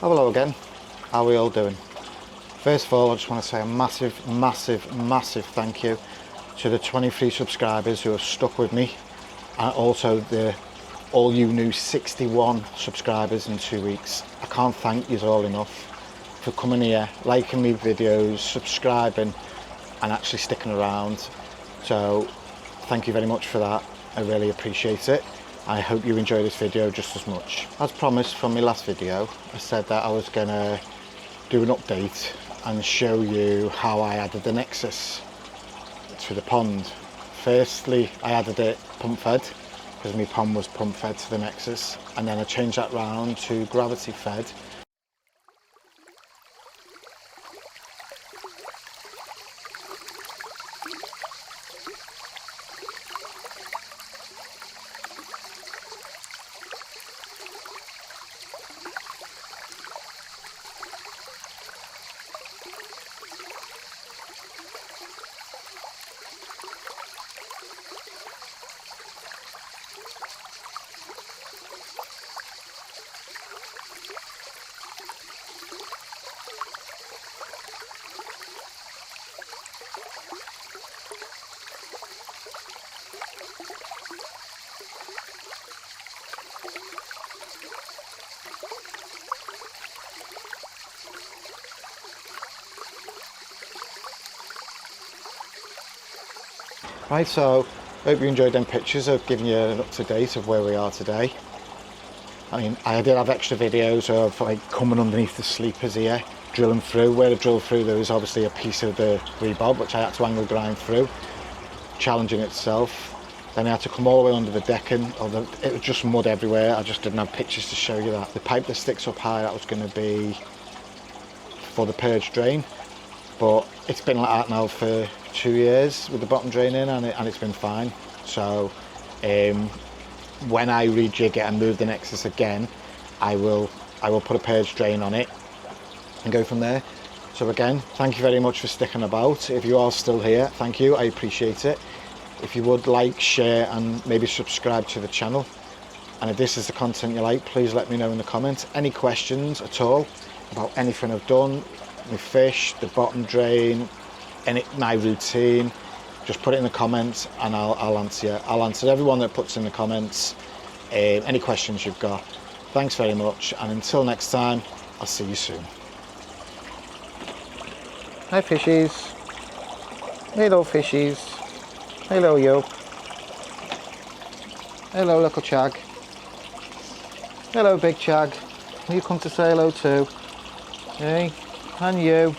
Hello again, how are we all doing? First of all, I just want to say a massive thank you to the 23 subscribers who have stuck with me, and also all you new 61 subscribers in 2 weeks. I can't thank you all enough for coming here, liking me videos, subscribing and actually sticking around. So thank you very much for that, I really appreciate it. I hope you enjoy this video just as much. As promised from my last video, I said that I was going to do an update and show you how I added the Nexus to the pond. Firstly, I added it pump fed because my pond was pump fed to the Nexus, and then I changed that round to gravity fed. Right, so I hope you enjoyed them pictures of giving you an up-to-date of where we are today. I mean, I did have extra videos of like coming underneath the sleepers here, drilling through. Where I drilled through, there was obviously a piece of the rebar which I had to angle grind through, challenging itself. Then I had to come all the way under the decking, it was just mud everywhere. I just didn't have pictures to show you that. The pipe that sticks up high, that was going to be for the purge drain, but it's been like that now for 2 years with the bottom drain in, and it's been fine. So when I rejig it and move the Nexus again, I will put a purge drain on it and go from there. So again, thank you very much for sticking about. If you are still here, thank you, I appreciate it. If you would like, share and maybe subscribe to the channel, and if this is the content you like, please let me know in the comments. Any questions at all about anything I've done, my fish, the bottom drain, my routine, just put it in the comments and I'll answer you. I'll answer everyone that puts in the comments any questions you've got. Thanks very much, and until next time, I'll see you soon. Hi fishies. Hello fishies. Hello you. Hello little chag. Hello big chag. You come to say hello too. Hey, and you.